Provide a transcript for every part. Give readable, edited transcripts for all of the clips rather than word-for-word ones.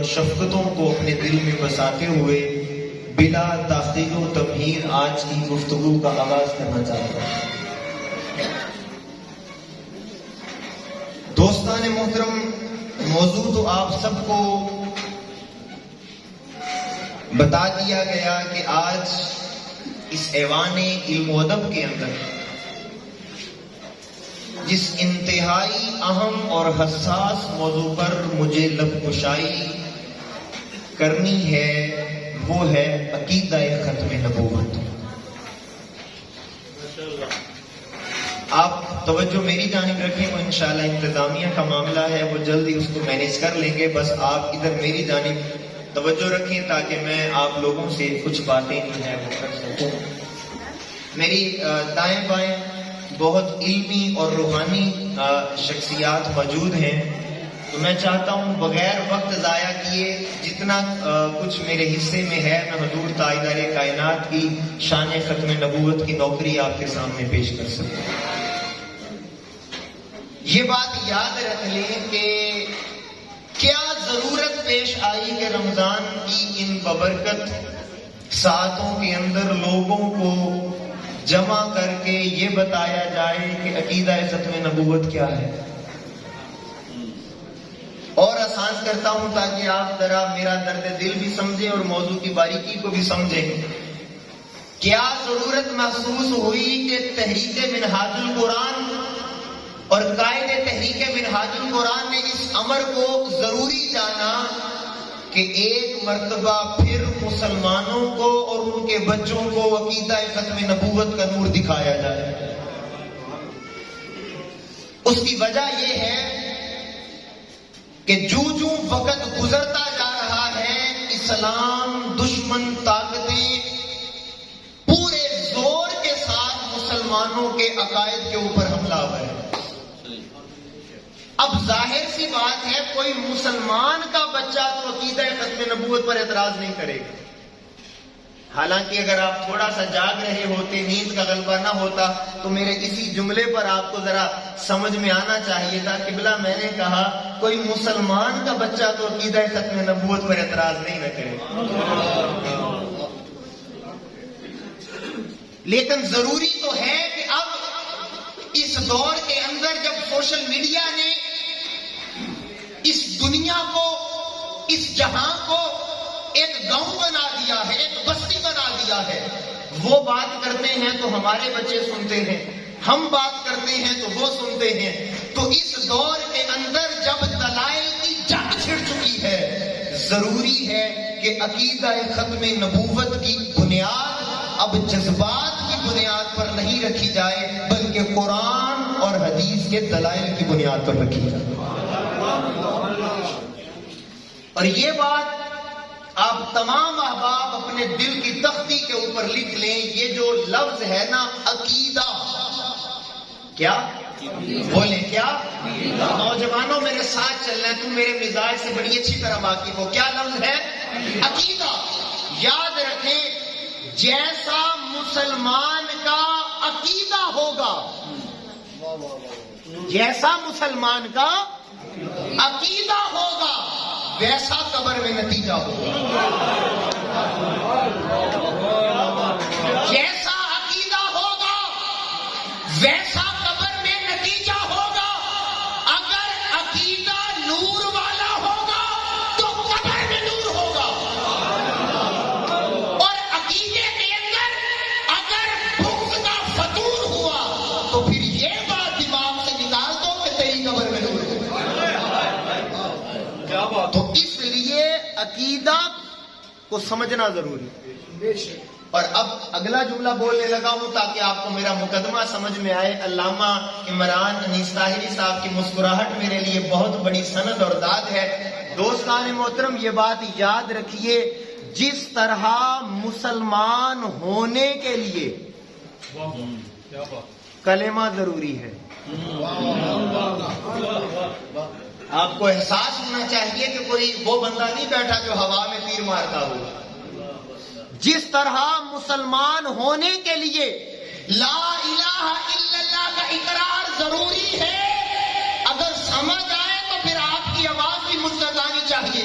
شفقتوں کو اپنے دل میں بساتے ہوئے بلا تاخیر و تمہید آج کی گفتگو کا آغاز کرنا چاہتا ہوں۔ دوستان محترم، موضوع تو آپ سب کو بتا دیا گیا کہ آج اس ایوان علم و ادب کے اندر جس انتہائی اہم اور حساس موضوع پر مجھے لب کشائی کرنی ہے وہ ہے عقیدہ ختم نبوت۔ آپ توجہ میری جانب رکھیں، وہ انشاءاللہ انتظامیہ کا معاملہ ہے، وہ جلدی اس کو مینیج کر لیں گے، بس آپ ادھر میری جانب توجہ رکھیں تاکہ میں آپ لوگوں سے کچھ باتیں جو ہے وہ کر سکوں۔ میری دائیں بائیں بہت علمی اور روحانی شخصیات موجود ہیں، تو میں چاہتا ہوں بغیر وقت ضائع کیے جتنا کچھ میرے حصے میں ہے میں حضور تاجدار کائنات کی شان ختم نبوت کی نوکری آپ کے سامنے پیش کر سکوں۔ یہ بات یاد رکھ لیں کہ کیا ضرورت پیش آئی کہ رمضان کی ان ببرکت ساعتوں کے اندر لوگوں کو جمع کر کے یہ بتایا جائے کہ عقیدہ ختم نبوت کیا ہے۔ اور آسان کرتا ہوں تاکہ آپ ذرا میرا درد دل بھی سمجھیں اور موضوع کی باریکی کو بھی سمجھیں۔ کیا ضرورت محسوس ہوئی کہ تحریک منہاج القرآن اور قائد تحریک منہاج القرآن نے اس امر کو ضروری جانا کہ ایک مرتبہ پھر مسلمانوں کو اور ان کے بچوں کو عقیدہ ختم نبوت کا نور دکھایا جائے؟ اس کی وجہ یہ ہے کہ جو وقت گزرتا جا رہا ہے اسلام دشمن طاقتیں پورے زور کے ساتھ مسلمانوں کے عقائد کے اوپر حملہ آور ہے۔ اب ظاہر سی بات ہے کوئی مسلمان کا بچہ تو عقیدہ ختم نبوت پر اعتراض نہیں کرے گا، حالانکہ اگر آپ تھوڑا سا جاگ رہے ہوتے، نیند کا غلبہ نہ ہوتا تو میرے اسی جملے پر آپ کو ذرا سمجھ میں آنا چاہیے تھا۔ قبلہ میں نے کہا کوئی مسلمان کا بچہ تو عقیدہ ختم نبوت پر اعتراض نہیں نہ کرے، لیکن ضروری تو ہے کہ اب اس دور کے اندر جب سوشل میڈیا نے اس دنیا کو، اس جہاں کو ایک گاؤں بنا دیا ہے، ایک بستی بنا دیا ہے، وہ بات کرتے ہیں تو ہمارے بچے سنتے ہیں، ہم بات کرتے ہیں تو وہ سنتے ہیں۔ تو اس دور کے اندر جب دلائل کی جنگ چھڑ چکی ہے، ضروری ہے کہ عقیدہ ختم نبوت کی بنیاد اب جذبات کی بنیاد پر نہیں رکھی جائے بلکہ قرآن اور حدیث کے دلائل کی بنیاد پر رکھی جائے۔ اور یہ بات آپ تمام احباب اپنے دل کی تختی کے اوپر لکھ لیں، یہ جو لفظ ہے نا عقیدہ، کیا بولیں کیا؟ نوجوانوں میرے ساتھ چلنا ہے، تم میرے مزاج سے بڑی اچھی طرح واقف ہو، کیا لفظ ہے؟ عقیدہ۔ یاد رکھیں جیسا مسلمان کا عقیدہ ہوگا، جیسا مسلمان کا عقیدہ ہوگا ویسا قبر میں نتیجہ ہوگا۔ جیسا عقیدہ ہوگا ویسا قبر میں نتیجہ ہوگا۔ اگر عقیدہ نور والا ہوگا تو قبر میں نور ہوگا، اور عقیدے کے اندر اگر بغض کا فطور ہوا تو پھر یہ بات دماغ سے نکال دو کہ تیری قبر میں نور ہوگا۔ تو اس لیے عقیدہ کو سمجھنا ضروری ہے۔ اور اب اگلا جملہ بولنے لگا ہوں تاکہ آپ کو میرا مقدمہ سمجھ میں آئے۔ علامہ عمران انیس طاہری صاحب کی مسکراہٹ میرے لیے بہت بڑی سند اور داد ہے۔ دوستان محترم یہ بات یاد رکھیے، جس طرح مسلمان ہونے کے لیے کلمہ ضروری ہے، آپ کو احساس ہونا چاہیے کہ کوئی وہ بندہ نہیں بیٹھا جو ہوا میں تیر مارتا ہو۔ جس طرح مسلمان ہونے کے لیے لا الہ الا اللہ کا اقرار ضروری ہے، اگر سمجھ آئے تو پھر آپ کی آواز بھی مجھ تک آنی چاہیے۔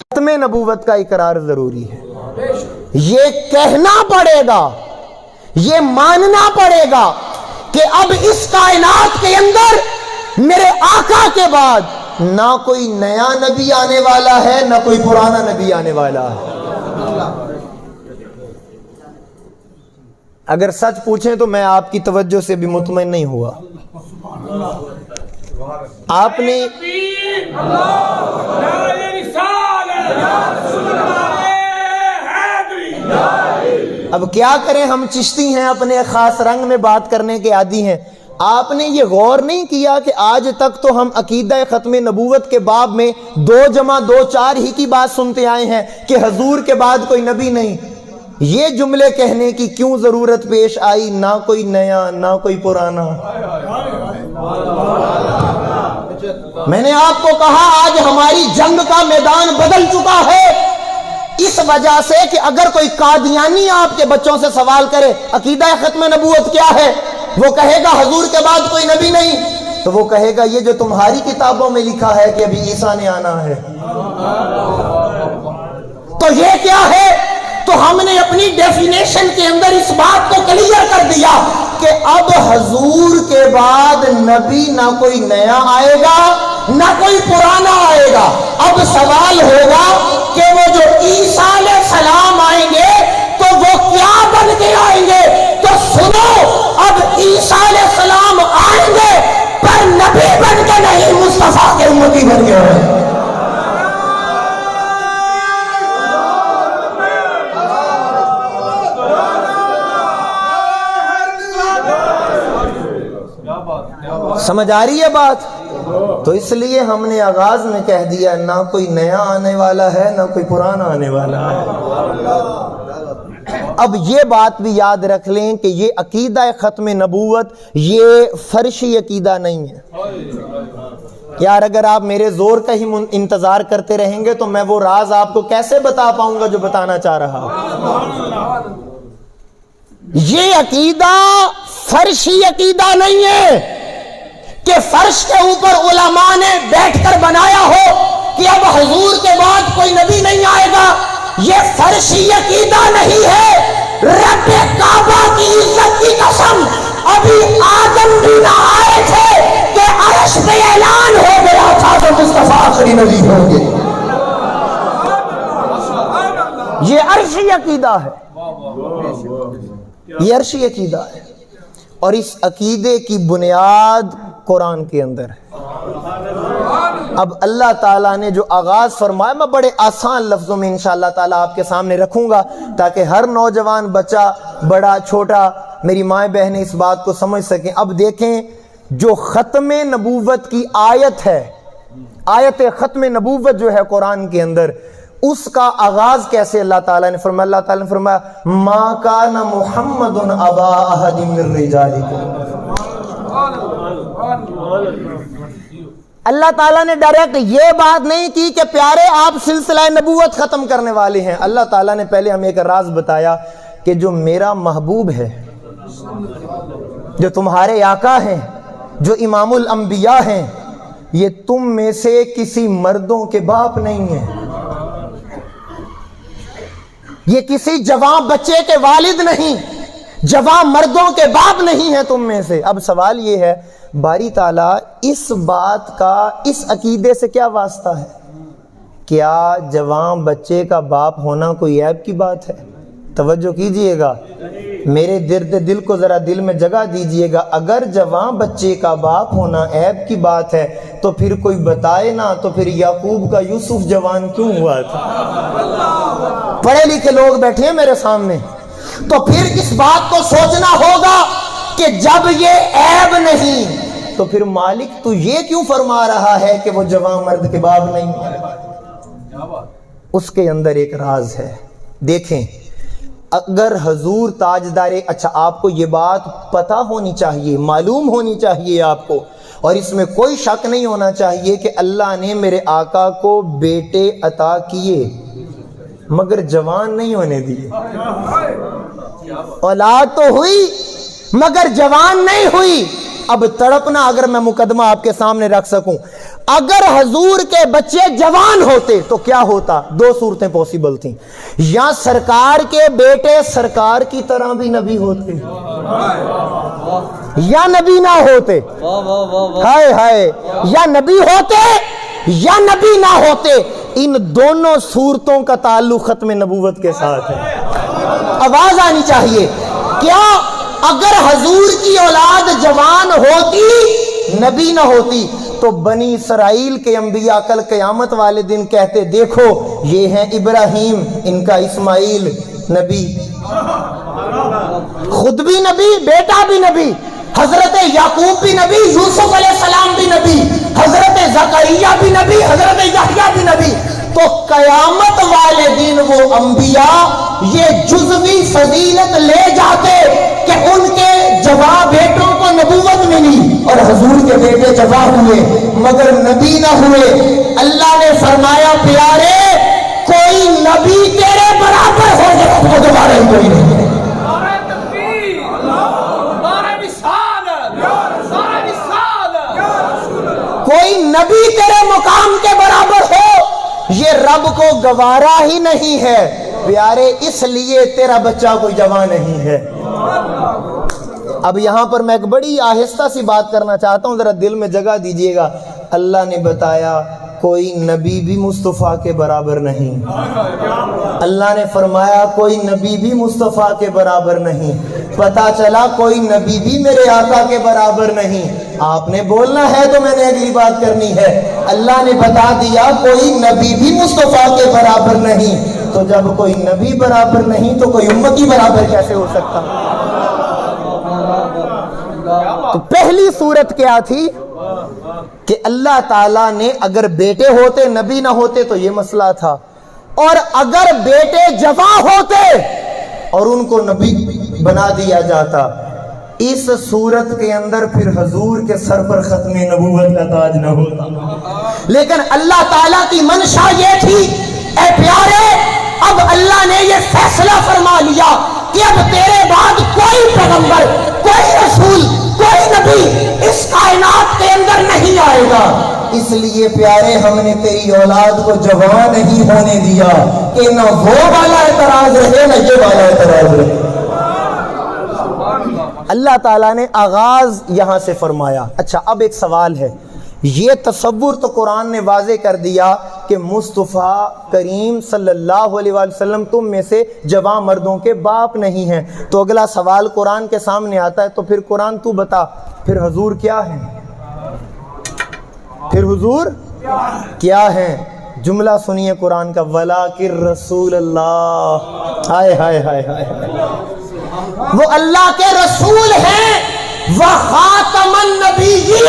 ختم نبوت کا اقرار ضروری ہے. یہ کہنا پڑے گا, یہ ماننا پڑے گا کہ اب اس کائنات کے اندر میرے آقا کے بعد نہ کوئی نیا نبی آنے والا ہے, نہ کوئی پرانا نبی آنے والا ہے. اگر سچ پوچھیں تو میں آپ کی توجہ سے بھی مطمئن نہیں ہوا. آپ نے اب کیا کریں, ہم چشتی ہیں, اپنے خاص رنگ میں بات کرنے کے عادی ہیں. آپ نے یہ غور نہیں کیا کہ آج تک تو ہم عقیدہ ختم نبوت کے باب میں 2 + 2 4 ہی کی بات سنتے آئے ہیں کہ حضور کے بعد کوئی نبی نہیں. یہ جملے کہنے کی کیوں ضرورت پیش آئی؟ نہ کوئی نیا نہ کوئی پرانا. میں نے آپ کو کہا آج ہماری جنگ کا میدان بدل چکا ہے, اس وجہ سے کہ اگر کوئی قادیانی آپ کے بچوں سے سوال کرے عقیدہ ختم نبوت کیا ہے, وہ کہے گا حضور کے بعد کوئی نبی نہیں, تو وہ کہے گا یہ جو تمہاری کتابوں میں لکھا ہے کہ ابھی عیسیٰ نے آنا ہے. تو یہ کیا ہے؟ تو ہم نے اپنی ڈیفینیشن کے اندر اس بات کو کلیئر کر دیا کہ اب حضور کے بعد نبی نہ کوئی نیا آئے گا نہ کوئی پرانا آئے گا. اب سوال ہوگا کہ وہ جو عیسیٰ علیہ السلام آئیں گے تو وہ کیا بن کے آئیں گے؟ تو سنو, اب عیسیٰ علیہ السلام آئیں گے پر نبی بن کے نہیں, مصطفیٰ کے امتی بن کے آئیں گے. سمجھ آ رہی ہے بات؟ تو اس لیے ہم نے آغاز میں کہہ دیا نہ کوئی نیا آنے والا ہے نہ کوئی پرانا آنے والا ہے. اب یہ بات بھی یاد رکھ لیں کہ یہ عقیدہ ختم نبوت یہ فرشی عقیدہ نہیں ہے. یار اگر آپ میرے زور کا ہی انتظار کرتے رہیں گے تو میں وہ راز آپ کو کیسے بتا پاؤں گا جو بتانا چاہ رہا ہوں. یہ عقیدہ فرشی عقیدہ نہیں ہے کہ فرش کے اوپر علماء نے بیٹھ کر بنایا ہو کہ اب حضور کے بعد کوئی نبی نہیں آئے گا. یہ فرشی عقیدہ نہیں ہے. رب کعبہ کی عزت کی قسم, ابھی آدم بھی نہ آئے تھے کہ عرش پہ اعلان ہو گیا تھا کہ مصطفیٰ آخری نبی ہوں گے. یہ عرشی عقیدہ ہے, یہ عرشی عقیدہ ہے, اور اس عقیدے کی بنیاد قرآن کے اندر ہے. اب اللہ تعالیٰ نے جو آغاز فرمایا میں بڑے آسان لفظوں میں انشاءاللہ تعالیٰ آپ کے سامنے رکھوں گا تاکہ ہر نوجوان بچہ بڑا چھوٹا میری مائیں بہنیں اس بات کو سمجھ سکیں. اب دیکھیں جو ختم نبوت کی آیت ہے, آیت ختم نبوت جو ہے قرآن کے اندر, اس کا آغاز کیسے اللہ تعالیٰ نے فرمایا؟ اللہ تعالیٰ نے فرمایا ما کان محمد ابا احد من رجالکم. اللہ تعالیٰ نے ڈائریکٹ یہ بات نہیں کی کہ پیارے آپ سلسلہ نبوت ختم کرنے والے ہیں. اللہ تعالیٰ نے پہلے ہمیں ایک راز بتایا کہ جو میرا محبوب ہے, جو تمہارے آقا ہیں, جو امام الانبیاء ہیں, یہ تم میں سے کسی مردوں کے باپ نہیں ہیں, یہ کسی جوان بچے کے والد نہیں, جوان مردوں کے باپ نہیں ہیں تم میں سے. اب سوال یہ ہے باری تعالیٰ اس بات کا اس عقیدے سے کیا واسطہ ہے؟ کیا جوان بچے کا باپ ہونا کوئی عیب کی بات ہے؟ توجہ کیجئے گا, میرے درد دل کو ذرا دل میں جگہ دیجئے گا. اگر جوان بچے کا باپ ہونا عیب کی بات ہے تو پھر کوئی بتائے نا, تو پھر یعقوب کا یوسف جوان کیوں ہوا تھا؟ پڑھے لکھے لوگ بیٹھے ہیں میرے سامنے, تو پھر اس بات کو سوچنا ہوگا کہ جب یہ عیب نہیں تو پھر مالک تو یہ کیوں فرما رہا ہے کہ وہ جوان مرد کے باپ نہیں ہے؟ اس کے اندر ایک راز ہے. دیکھیں اگر حضور تاجدار, اچھا آپ کو یہ بات پتہ ہونی چاہیے, معلوم ہونی چاہیے آپ کو, اور اس میں کوئی شک نہیں ہونا چاہیے کہ اللہ نے میرے آقا کو بیٹے عطا کیے مگر جوان نہیں ہونے دیے. اولاد تو ہوئی مگر جوان نہیں ہوئی. اب تڑپنا اگر میں مقدمہ آپ کے سامنے رکھ سکوں, اگر حضور کے بچے جوان ہوتے تو کیا ہوتا؟ دو صورتیں پاسبل تھیں، یا سرکار کے بیٹے سرکار کی طرح بھی نبی ہوتے یا نبی نہ ہوتے، ہائے ہائے، یا نبی ہوتے یا نبی نہ ہوتے۔ ان دونوں صورتوں کا تعلق ختم نبوت کے ساتھ ہے۔ آواز آنی چاہیے، کیا اگر حضور کی اولاد جوان ہوتی نبی نہ ہوتی تو بنی اسرائیل کے انبیاء کل قیامت والے دن کہتے دیکھو یہ ہیں ابراہیم، ان کا اسماعیل نبی، خود بھی نبی بیٹا بھی نبی، حضرت یعقوب بھی نبی، یوسف علیہ السلام بھی نبی، حضرت زکریا بھی نبی، حضرت یحییٰ بھی نبی۔ تو قیامت والے دن وہ انبیاء یہ جزوی فضیلت لے جاتے کہ ان کے جواں بیٹوں کو نبوت ملی اور حضور کے بیٹے جواں ہوئے مگر نبی نہ ہوئے۔ اللہ نے فرمایا پیارے کوئی نبی تیرے برابر ہو جائے تو دوبارہ ہی کوئی نہیں ہے۔ کوئی نبی تیرے مقام کے برابر ہو یہ رب کو گوارا ہی نہیں ہے پیارے، اس لیے تیرا بچہ کوئی جوان نہیں ہے۔ اب یہاں پر میں ایک بڑی آہستہ سی بات کرنا چاہتا ہوں، ذرا دل میں جگہ دیجئے گا۔ اللہ نے بتایا کوئی نبی بھی مصطفیٰ کے برابر نہیں، اللہ نے فرمایا کوئی نبی بھی مصطفیٰ کے برابر نہیں، پتا چلا کوئی نبی بھی میرے آقا کے برابر نہیں۔ آپ نے بولنا ہے تو میں نے اگلی بات کرنی ہے۔ اللہ نے بتا دیا کوئی نبی بھی مصطفیٰ کے برابر نہیں، تو جب کوئی نبی برابر نہیں تو کوئی امتی برابر کیسے ہو سکتا؟ تو پہلی صورت کیا تھی کہ اللہ تعالیٰ نے اگر بیٹے ہوتے نبی نہ ہوتے تو یہ مسئلہ تھا، اور اگر بیٹے جوان ہوتے اور ان کو نبی بنا دیا جاتا، اس صورت کے اندر پھر حضور کے سر پر ختم نبوت کا تاج نہ ہوتا۔ لیکن اللہ تعالیٰ کی منشا یہ تھی اے پیارے اب اللہ نے یہ فیصلہ فرما لیا کہ اب تیرے بعد کوئی پیغمبر، کوئی رسول، کوئی نبی اس کائنات کے اندر نہیں آئے گا، اس لیے پیارے ہم نے تیری اولاد کو جوان نہیں ہونے دیا کہ نہ وہ والا اعتراض رہے نہ یہ والا اعتراض رہے۔ اللہ تعالیٰ نے آغاز یہاں سے فرمایا۔ اچھا اب ایک سوال ہے، یہ تصور تو قرآن نے واضح کر دیا کہ مصطفیٰ کریم صلی اللہ علیہ وآلہ وسلم تم میں سے جوان مردوں کے باپ نہیں ہیں، تو اگلا سوال قرآن کے سامنے آتا ہے تو پھر قرآن تو بتا پھر حضور کیا ہیں؟ پھر حضور کیا ہیں؟ جملہ سنیے قرآن کا، وَلَٰكِن رسول اللہ، ہائے ہائے ہائے ہائے، وہ اللہ کے رسول ہیں، وَخَاتَمَ النَّبِيِّينَ،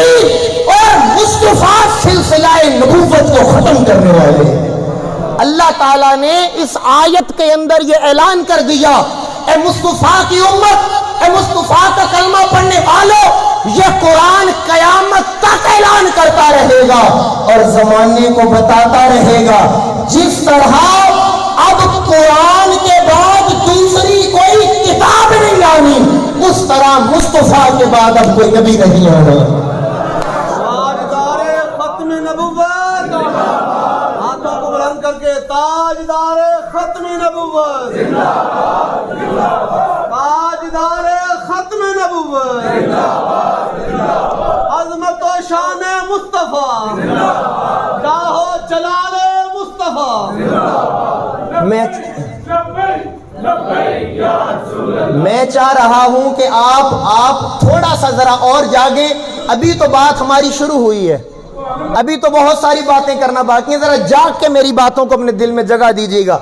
اور مصطفیٰ سلسلہ نبوت کو ختم کرنے والے۔ اللہ تعالیٰ نے اس آیت کے اندر یہ اعلان کر دیا اے مصطفیٰ کی امت، اے مصطفیٰ کا کلمہ پڑھنے والوں، یہ قرآن قیامت تک اعلان کرتا رہے گا اور زمانے کو بتاتا رہے گا جس طرح اب قرآن کے بعد دوسری کوئی کتاب نہیں آنی، اس طرح مصطفیٰ کے بعد اب کوئی نبی نہیں آنا۔ تاجدار ختم نبوت، ہاتھوں کو بلند کر کے تاجدار ختم نبوت، تاجدار ختم نبوت، عظمت و شان مصطفیٰ، جاہو جلال مصطفیٰ۔ میں چاہ رہا ہوں کہ آپ تھوڑا سا ذرا اور جاگیں، ابھی تو بات ہماری شروع ہوئی ہے، ابھی تو بہت ساری باتیں کرنا باقی ہیں، ذرا جاگ کے میری باتوں کو اپنے دل میں جگہ دیجیے گا۔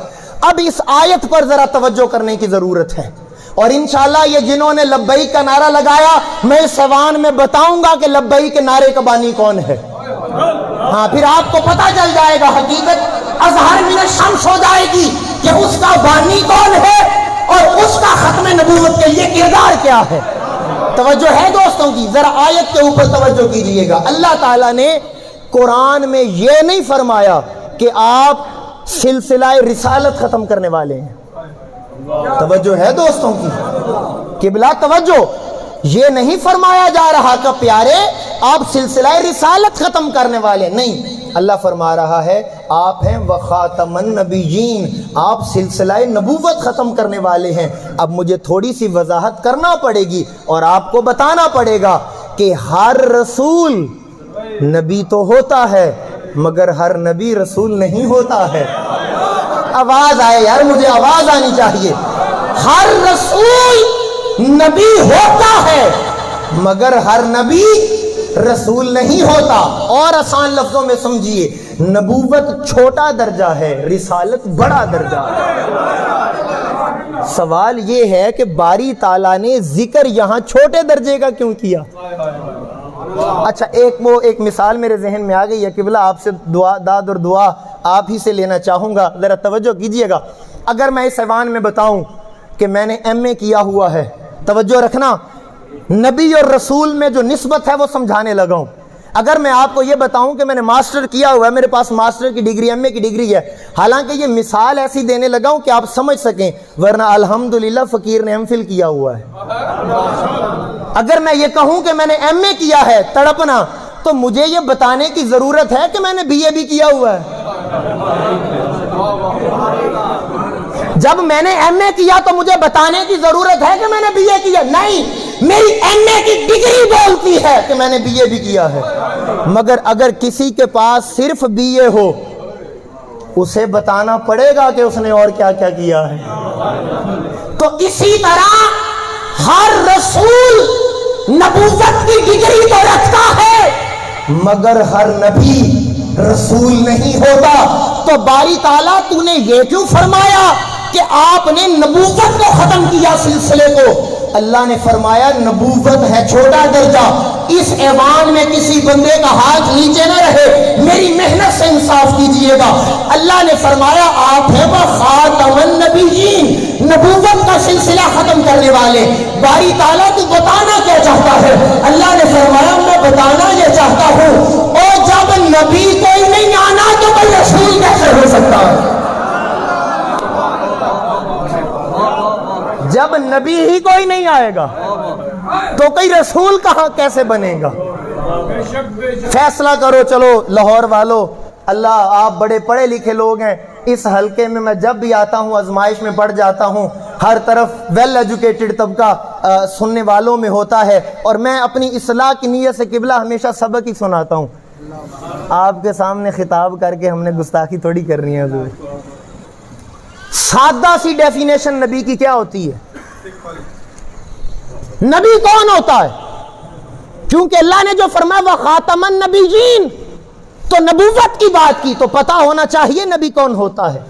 اب اس آیت پر ذرا توجہ کرنے کی ضرورت ہے، اور انشاءاللہ یہ جنہوں نے لبیک کا نعرہ لگایا میں اس ایوان میں بتاؤں گا کہ لبیک کے نعرے کا بانی کون ہے، ہاں پھر آپ کو پتہ چل جائے گا، حقیقت اظہر من الشمس ہو جائے گی کہ اس کا بانی کون ہے اور اس کا ختم نبوت کے لیے کردار کیا ہے۔ توجہ ہے دوستوں کی، ذرا آیت کے اوپر توجہ کیجئے گا۔ اللہ تعالیٰ نے قرآن میں یہ نہیں فرمایا کہ آپ سلسلہ رسالت ختم کرنے والے ہیں، توجہ ہے دوستوں کی، قبلہ توجہ، یہ نہیں فرمایا جا رہا کہ پیارے آپ سلسلہ رسالت ختم کرنے والے نہیں. اللہ فرما رہا ہے آپ ہیں وخاتم النبیین، آپ سلسلہ نبوت ختم کرنے والے ہیں. اب مجھے تھوڑی سی وضاحت کرنا پڑے گی اور آپ کو بتانا پڑے گا کہ ہر رسول نبی تو ہوتا ہے مگر ہر نبی رسول نہیں ہوتا ہے. آواز آئے یار، مجھے آواز آنی چاہیے. ہر رسول نبی ہوتا ہے مگر ہر نبی رسول نہیں ہوتا. اور آسان لفظوں میں سمجھیے، نبوت چھوٹا درجہ ہے، رسالت بڑا درجہ ہے. سوال یہ ہے کہ باری تعالیٰ نے ذکر یہاں چھوٹے درجے کا کیوں کیا؟ اچھا ایک مثال میرے ذہن میں آ گئی ہے. قبلہ آپ سے داد اور دعا آپ ہی سے لینا چاہوں گا، ذرا توجہ کیجئے گا. اگر میں اس ایوان میں بتاؤں کہ میں نے ایم اے کیا ہوا ہے، توجہ رکھنا، نبی اور رسول میں جو نسبت ہے وہ سمجھانے لگا ہوں. اگر میں آپ کو یہ بتاؤں کہ میں نے ماسٹر کیا ہوا ہے، میرے پاس ماسٹر کی ڈگری، ایم اے کی ڈگری ہے، حالانکہ یہ مثال ایسی دینے لگا ہوں کہ آپ سمجھ سکیں، ورنہ الحمدللہ فقیر نے ایم فل کیا ہوا ہے. اگر میں یہ کہوں کہ میں نے ایم اے کیا ہے، تڑپنا، تو مجھے یہ بتانے کی ضرورت ہے کہ میں نے بی اے بھی کیا ہوا ہے. جب میں نے ایم اے کیا تو مجھے بتانے کی ضرورت ہے کہ میں نے بی اے کیا؟ نہیں، میری ایم اے کی ڈگری بولتی ہے کہ میں نے بی اے بھی کیا ہے. مگر اگر کسی کے پاس صرف بی اے ہو، اسے بتانا پڑے گا کہ اس نے اور کیا کیا کیا ہے. تو اسی طرح ہر رسول نبوت کی ڈگری تو رکھتا ہے مگر ہر نبی رسول نہیں ہوتا. تو باری تعالیٰ تو نے یہ کیوں فرمایا کہ آپ نے نبوت کو ختم کیا، سلسلے کو؟ اللہ نے فرمایا نبوت ہے چھوٹا درجہ. اس ایوان میں کسی بندے کا ہاتھ نیچے نہ رہے، میری محنت سے انصاف کیجئے گا. اللہ نے فرمایا آپ ہیں خاتم النبیین، نبوت کا سلسلہ ختم کرنے والے. باری تعالیٰ تو بتانا کیا چاہتا ہے؟ اللہ نے فرمایا میں بتانا یہ چاہتا ہوں، اور جب نبی کوئی نہیں آنا تو کوئی رسول کیسے ہو سکتا ہے؟ جب نبی ہی کوئی نہیں آئے گا تو کوئی رسول کہاں کیسے بنے گا؟ فیصلہ کرو. چلو لاہور والو، اللہ آپ بڑے پڑھے لکھے لوگ ہیں، اس حلقے میں جب بھی آتا ہوں آزمائش میں پڑ جاتا ہوں. ہر طرف ویل ایجوکیٹڈ طبقہ سننے والوں میں ہوتا ہے، اور میں اپنی اصلاح کی نیت سے قبلہ ہمیشہ سبق ہی سناتا ہوں. آپ کے سامنے خطاب کر کے ہم نے گستاخی تھوڑی کرنی ہے. حضور سادہ سی ڈیفینیشن نبی کی کیا ہوتی ہے؟ نبی کون ہوتا ہے؟ کیونکہ اللہ نے جو فرمایا وخاتم النبیین، تو نبوت کی بات کی تو پتہ ہونا چاہیے نبی کون ہوتا ہے.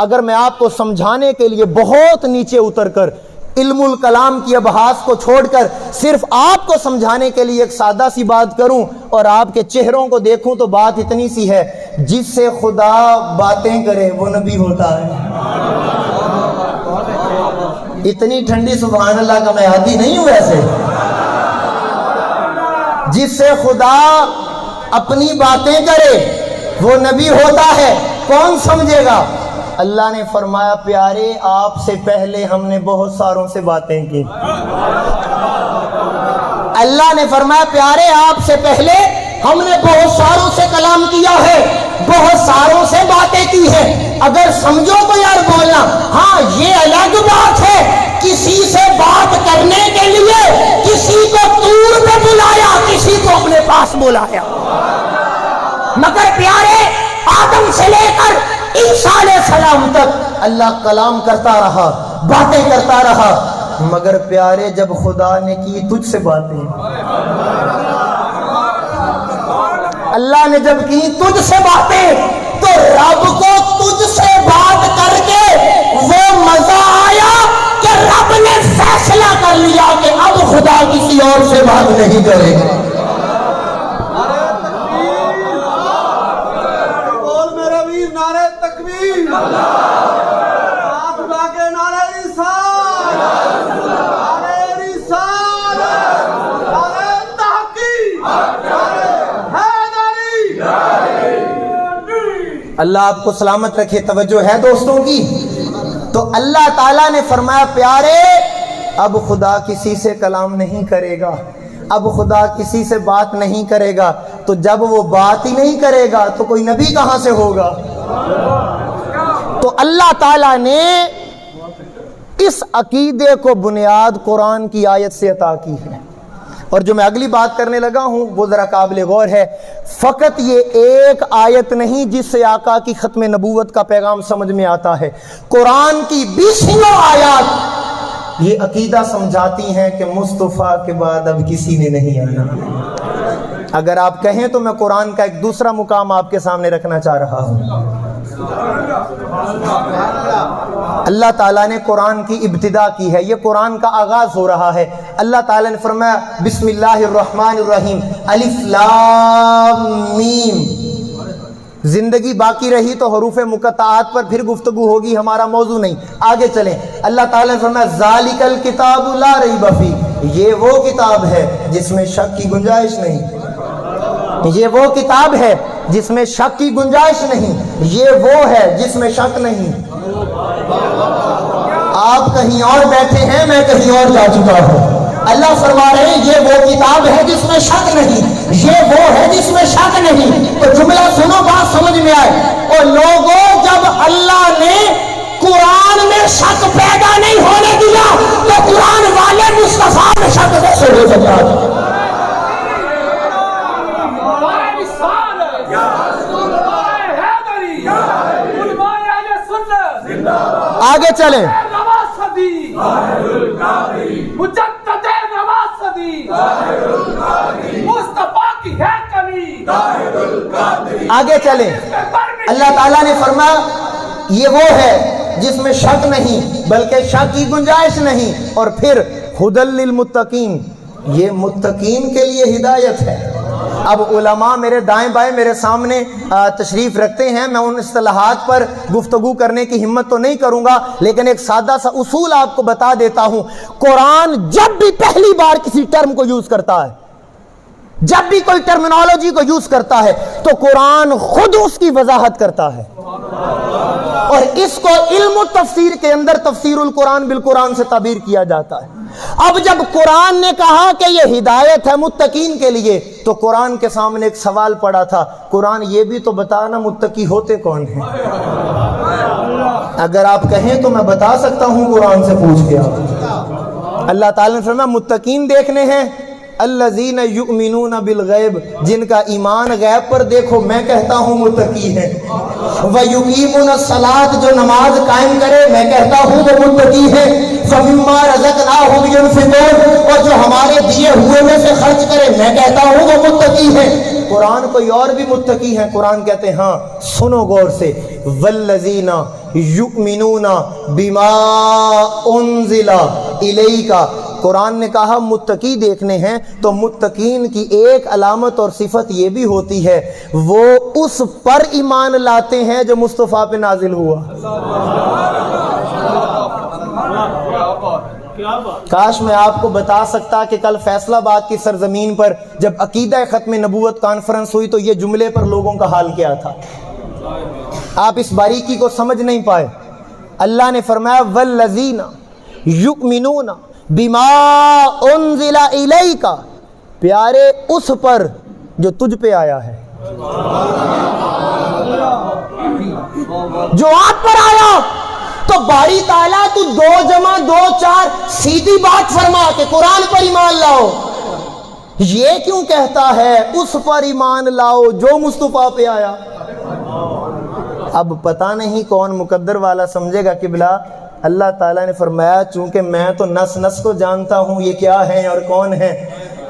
اگر میں آپ کو سمجھانے کے لیے بہت نیچے اتر کر علم الکلام کی ابحاث کو چھوڑ کر صرف آپ کو سمجھانے کے لیے ایک سادہ سی بات کروں اور آپ کے چہروں کو دیکھوں تو بات اتنی سی ہے، جس سے خدا باتیں کرے وہ نبی ہوتا ہے. اتنی ٹھنڈی سبحان اللہ کا میں عادی نہیں ہوں ویسے. جس سے خدا اپنی باتیں کرے وہ نبی ہوتا ہے. کون سمجھے گا؟ اللہ نے فرمایا پیارے آپ سے پہلے ہم نے بہت ساروں سے باتیں کی. اللہ نے فرمایا پیارے آپ سے پہلے ہم نے بہت ساروں سے کلام کیا ہے، بہت ساروں سے باتیں کی ہیں. اگر سمجھو تو یار بولنا. ہاں یہ الگ بات ہے کسی سے بات کرنے کے لیے کسی کو دور پہ بلایا، کسی کو اپنے پاس بلایا. مگر پیارے آدم سے لے کر عیسیٰ علیہ السلام تک اللہ کلام کرتا رہا، باتیں کرتا رہا. مگر پیارے جب خدا نے کی تجھ سے باتیں، اللہ نے جب کی تجھ سے باتیں، تو رب کو تجھ سے بات کر کے وہ مزہ آیا کہ رب نے فیصلہ کر لیا کہ اب خدا کسی اور سے بات نہیں کرے گا. نعرہ تکبیر، ہاتھ اٹھا کے نعرہ رسالت، نعرہ رسالت، نعرہ تحقیق، حیدری. اللہ آپ کو سلامت رکھے. توجہ ہے دوستوں کی؟ تو اللہ تعالیٰ نے فرمایا پیارے اب خدا کسی سے کلام نہیں کرے گا. اب خدا کسی سے بات نہیں کرے گا تو جب وہ بات ہی نہیں کرے گا تو کوئی نبی کہاں سے ہوگا؟ تو اللہ تعالیٰ نے اس عقیدے کو بنیاد قرآن کی آیت سے عطا کی ہے. اور جو میں اگلی بات کرنے لگا ہوں وہ ذرا قابل غور ہے. فقط یہ ایک آیت نہیں جس سے آقا کی ختم نبوت کا پیغام سمجھ میں آتا ہے، قرآن کی 20 آیات یہ عقیدہ سمجھاتی ہیں کہ مصطفیٰ کے بعد اب کسی نے نہیں آنا. اگر آپ کہیں تو میں قرآن کا ایک دوسرا مقام آپ کے سامنے رکھنا چاہ رہا ہوں. اللہ تعالیٰ نے قرآن کی ابتدا کی ہے، یہ قرآن کا آغاز ہو رہا ہے. اللہ تعالیٰ نے فرمایا بسم اللہ الرحمن الرحیم الف لام میم. زندگی باقی رہی تو حروف مقطعات پر پھر گفتگو ہوگی، ہمارا موضوع نہیں. آگے چلیں. اللہ تعالیٰ نے فرمایا ذالک الکتاب لا ریب فیہ، یہ وہ کتاب ہے جس میں شک کی گنجائش نہیں. یہ وہ کتاب ہے جس میں شک کی گنجائش نہیں، یہ وہ ہے جس میں شک نہیں. آپ کہیں اور بیٹھے ہیں، میں کہیں اور جا چکا ہوں. اللہ فرما رہے ہیں یہ وہ کتاب ہے جس میں شک نہیں، یہ وہ ہے جس میں شک نہیں. تو جملہ سنو، بات سمجھ میں آئے. اور لوگوں جب اللہ نے قرآن میں شک پیدا نہیں ہونے دیا تو قرآن والے مصطفیٰ میں شک کیسے ہو سکتا ہے؟ آگے چلیں. آگے چلیں. اللہ تعالیٰ نے فرمایا یہ وہ ہے جس میں شک نہیں بلکہ شک کی گنجائش نہیں. اور پھر ھدی للمتقین، یہ متقین کے لیے ہدایت ہے. اب علماء میرے دائیں بائیں میرے سامنے تشریف رکھتے ہیں، میں ان اصطلاحات پر گفتگو کرنے کی ہمت تو نہیں کروں گا، لیکن ایک سادہ سا اصول آپ کو بتا دیتا ہوں. قرآن جب بھی پہلی بار کسی ٹرم کو یوز کرتا ہے، جب بھی کوئی ٹرمینالوجی کو یوز کرتا ہے تو قرآن خود اس کی وضاحت کرتا ہے. اور اس کو علم و تفسیر کے اندر تفسیر القرآن بالقرآن سے تعبیر کیا جاتا ہے. اب جب قرآن نے کہا کہ یہ ہدایت ہے متقین کے لیے تو قرآن کے سامنے ایک سوال پڑا تھا، قرآن یہ بھی تو بتانا متقی ہوتے کون ہیں؟ اگر آپ کہیں تو میں بتا سکتا ہوں قرآن سے پوچھ کے. اللہ تعالیٰ نے فرمایا متقین دیکھنے ہیں الذین یؤمنون بالغیب، جن کا ایمان غیب پر دیکھو میں کہتا ہوں متقی ہیں. وَيُقِيمُونَ الصَّلَاةَ، جو نماز قائم کرے میں کہتا ہوں وہ متقی ہیں. فَمِمَّا رَزَقْنَاهُمْ يُنْفِقُونَ، اور جو ہمارے دیے ہوئے میں سے خرچ کرے میں کہتا ہوں وہ متقی ہیں. قرآن کوئی اور بھی متقی ہیں. قرآن کہتے ہیں ہاں سنو غور سے، وَالَّذِينَ يُؤْمِنُونَ بِمَا أُنزِلَ إِلَيْكَ. قرآن نے کہا متقی دیکھنے ہیں تو متقین کی ایک علامت اور صفت یہ بھی ہوتی ہے وہ اس پر ایمان لاتے ہیں جو مصطفیٰ پہ نازل ہوا. کاش میں آپ کو بتا سکتا کہ کل فیصل آباد کی سرزمین پر جب عقیدہ ختم نبوت کانفرنس ہوئی تو یہ جملے پر لوگوں کا حال کیا تھا. آپ اس باریکی کو سمجھ نہیں پائے. اللہ نے فرمایا والذین یؤمنون بما انزل الیک، پیارے اس پر جو تجھ پہ آیا ہے، جو آپ پر آیا. تو باری تعالیٰ تو 2 جمع 2 4 سیدھی بات فرما کہ قرآن پر ایمان لاؤ. یہ کیوں کہتا ہے اس پر ایمان لاؤ جو مصطفیٰ پہ آیا؟ اب پتہ نہیں کون مقدر والا سمجھے گا قبلہ. اللہ تعالیٰ نے فرمایا چونکہ میں تو نس نس کو جانتا ہوں یہ کیا ہیں اور کون ہیں.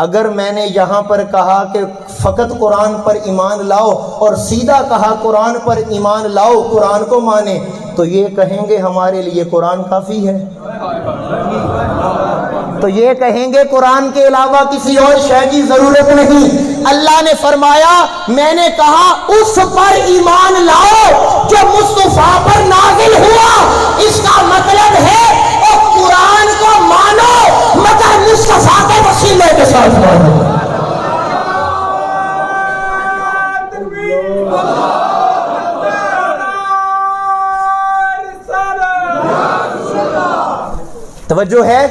اگر میں نے یہاں پر کہا کہ فقط قرآن پر ایمان لاؤ اور سیدھا کہا قرآن پر ایمان لاؤ قرآن کو مانے تو یہ کہیں گے ہمارے لیے قرآن کافی ہے، تو یہ کہیں گے قرآن کے علاوہ کسی اور شے کی ضرورت نہیں. اللہ نے فرمایا میں نے کہا اس پر ایمان لاؤ جو مصطفیٰ پر نازل ہوا. اس کا مطلب ہے اور قرآن کو مانو مگر مصطفیٰ کے وسیلے کے ساتھ مانو. توجہ ہے.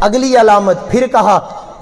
اگلی علامت پھر کہا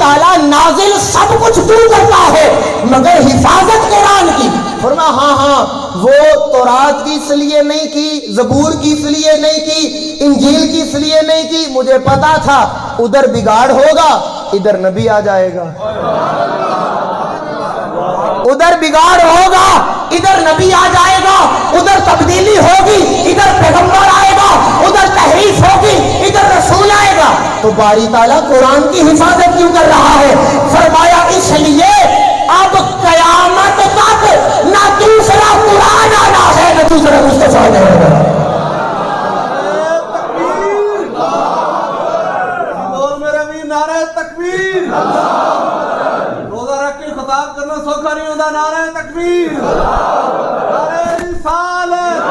تعالیٰ نازل سب کچھ تو کرتا ہے مگر حفاظت قرآن کی. فرمایا ہاں وہ تورات کی اس لیے نہیں کی, زبور کی اس لیے نہیں کی, انجیل کی اس لیے نہیں کی, مجھے پتا تھا ادھر بگاڑ ہوگا ادھر نبی آ جائے گا, ادھر بگاڑ ہوگا ادھر نبی آ جائے گا, ادھر تبدیلی ہوگی ادھر پیغمبر آئے گا, ادھر تحریف ہوگی ادھر رسول آئے گا. تو باری تعالیٰ قرآن کی حفاظت کیوں کر رہا ہے؟ فرمایا اس لیے اب قیامت تک نہ دوسرا قرآن آنا ہے نہ دوسرا مصطفیٰ آنا ہے. بول میرے بھی نعرہ تکبیر. روزہ رکھ کے خطاب کرنا سوکھا نہیں ہوتا. نعرہ تکبیر, نعرہ رسالت,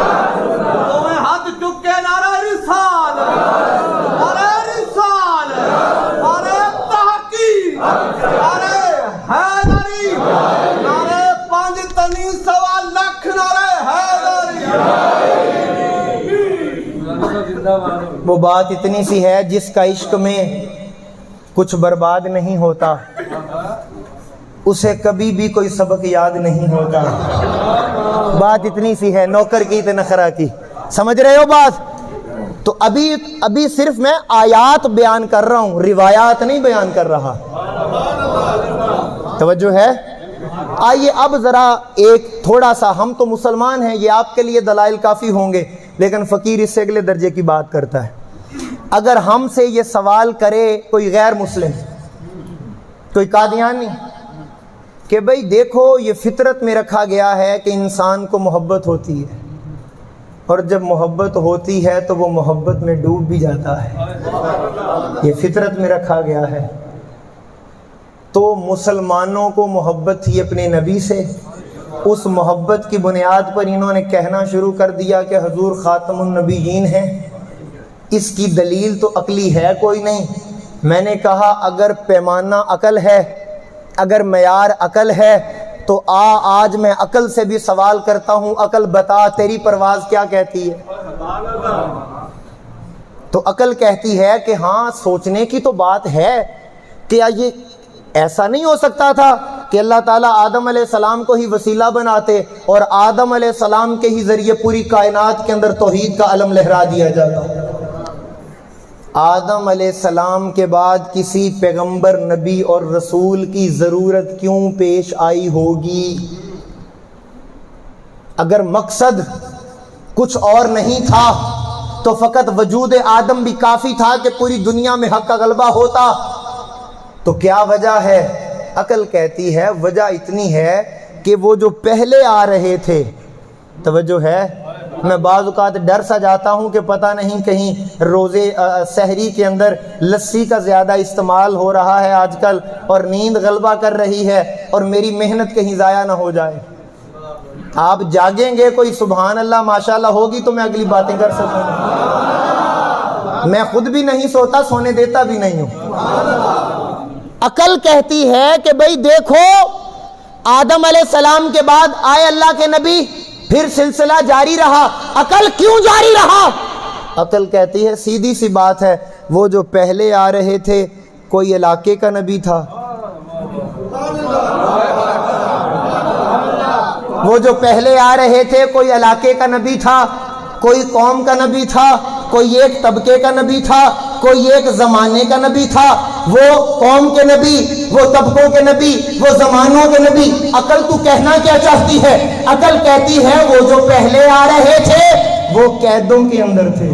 تمہیں ہاتھ چک کے نعرہ رسالت, نعرہ رسالت, نعرہ تحقیق, نعرہ حیدری, نعرہ 5 تنی 1.25 لاکھ, نعرہ حیدری. وہ بات اتنی سی ہے جس کا عشق میں کچھ برباد نہیں ہوتا اسے کبھی بھی کوئی سبق یاد نہیں ہوتا. بات اتنی سی ہے, نوکر کی تے نخرہ کی. سمجھ رہے ہو بات؟ تو ابھی صرف میں آیات بیان کر رہا ہوں, روایات نہیں بیان کر رہا. توجہ ہے؟ آئیے اب ذرا ایک تھوڑا سا, ہم تو مسلمان ہیں, یہ آپ کے لیے دلائل کافی ہوں گے, لیکن فقیر اس سے اگلے درجے کی بات کرتا ہے. اگر ہم سے یہ سوال کرے کوئی غیر مسلم, کوئی قادیانی, کہ بھئی دیکھو یہ فطرت میں رکھا گیا ہے کہ انسان کو محبت ہوتی ہے, اور جب محبت ہوتی ہے تو وہ محبت میں ڈوب بھی جاتا ہے, یہ فطرت میں رکھا گیا ہے, تو مسلمانوں کو محبت تھی اپنے نبی سے, اس محبت کی بنیاد پر انہوں نے کہنا شروع کر دیا کہ حضور خاتم النبیین ہیں. اس کی دلیل تو عقلی ہے کوئی نہیں. میں نے کہا اگر پیمانہ عقل ہے, اگر معیار عقل ہے, تو آج میں عقل سے بھی سوال کرتا ہوں, عقل بتا تیری پرواز کیا کہتی ہے؟ تو عقل کہتی ہے کہ ہاں سوچنے کی تو بات ہے کہ یہ ایسا نہیں ہو سکتا تھا کہ اللہ تعالیٰ آدم علیہ السلام کو ہی وسیلہ بناتے اور آدم علیہ السلام کے ہی ذریعے پوری کائنات کے اندر توحید کا علم لہرا دیا جاتا. آدم علیہ السلام کے بعد کسی پیغمبر نبی اور رسول کی ضرورت کیوں پیش آئی ہوگی؟ اگر مقصد کچھ اور نہیں تھا تو فقط وجود آدم بھی کافی تھا کہ پوری دنیا میں حق کا غلبہ ہوتا. تو کیا وجہ ہے؟ عقل کہتی ہے وجہ اتنی ہے کہ وہ جو پہلے آ رہے تھے, توجہ ہے, میں بعض اوقات ڈر سا جاتا ہوں کہ پتہ نہیں کہیں روزے سحری کے اندر لسی کا زیادہ استعمال ہو رہا ہے آج کل اور نیند غلبہ کر رہی ہے اور میری محنت کہیں ضائع نہ ہو جائے. آپ جاگیں گے, کوئی سبحان اللہ ماشاءاللہ ہوگی تو میں اگلی باتیں کر سکوں. میں خود بھی نہیں سوتا, سونے دیتا بھی نہیں ہوں. عقل کہتی ہے کہ بھئی دیکھو آدم علیہ السلام کے بعد آئے اللہ کے نبی, پھر سلسلہ جاری رہا. عقل کیوں جاری رہا؟ عقل کہتی ہے سیدھی سی بات ہے, وہ جو پہلے آ رہے تھے کوئی علاقے کا نبی تھا, وہ جو پہلے آ رہے تھے کوئی علاقے کا نبی تھا, کوئی قوم کا نبی تھا, کوئی ایک طبقے کا نبی تھا, کوئی ایک زمانے کا نبی تھا. وہ قوم کے نبی, وہ طبقوں کے نبی, وہ زمانوں کے نبی. عقل تو کہنا کیا چاہتی ہے؟ عقل کہتی ہے وہ جو پہلے آ رہے تھے وہ قیدوں کے اندر تھے,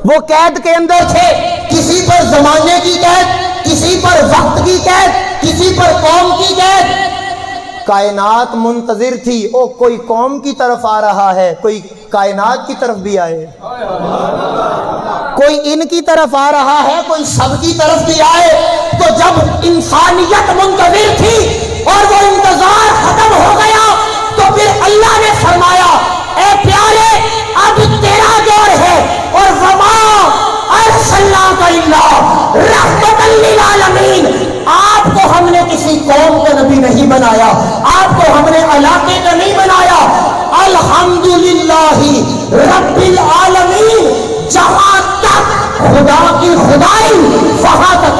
وہ قید کے اندر تھے. کسی پر زمانے کی قید, کسی پر وقت کی قید, کسی پر قوم کی قید. کائنات منتظر تھی, او کوئی قوم کی طرف آ رہا ہے, کوئی کائنات کی طرف بھی آئے, کوئی ان کی طرف آ رہا ہے, کوئی سب کی طرف بھی آئے. تو جب انسانیت منتظر تھی اور وہ انتظار ختم ہو گیا تو پھر اللہ نے فرمایا اے پیارے اب تیرا دور ہے, اور وما ارسلناک الا رحمۃ للعالمین. آپ کو ہم نے کسی قوم کا نبی نہیں بنایا, آپ کو ہم نے علاقے کا نہیں بنایا. الحمدللہ رب العالمین, جہاں تک خدا کی خدائی وہاں تک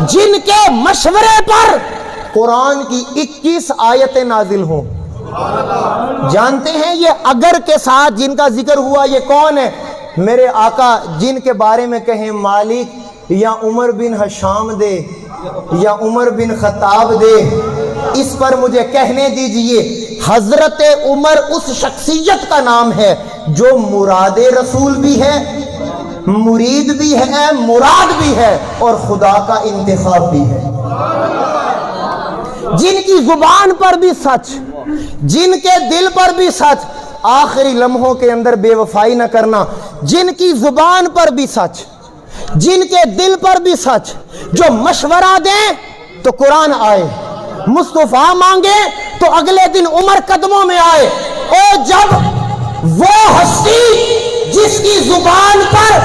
جن کے مشورے پر قرآن کی 21 آیتیں نازل ہوں. جانتے ہیں یہ اگر کے ساتھ جن کا ذکر ہوا یہ کون ہے؟ میرے آقا جن کے بارے میں کہیں مالک یا عمر بن حشام دے یا عمر بن خطاب دے، اس پر مجھے کہنے دیجئے حضرت عمر اس شخصیت کا نام ہے جو مراد رسول بھی ہے، مرید بھی ہے، مراد بھی ہے اور خدا کا انتخاب بھی ہے. جن کی زبان پر بھی سچ، جن کے دل پر بھی سچ، آخری لمحوں کے اندر بے وفائی نہ کرنا. جن کی زبان پر بھی سچ، جن کے دل پر بھی سچ، جو مشورہ دیں تو قرآن آئے، مصطفیٰ مانگے تو اگلے دن عمر قدموں میں آئے. اور جب وہ ہستی جس کی زبان پر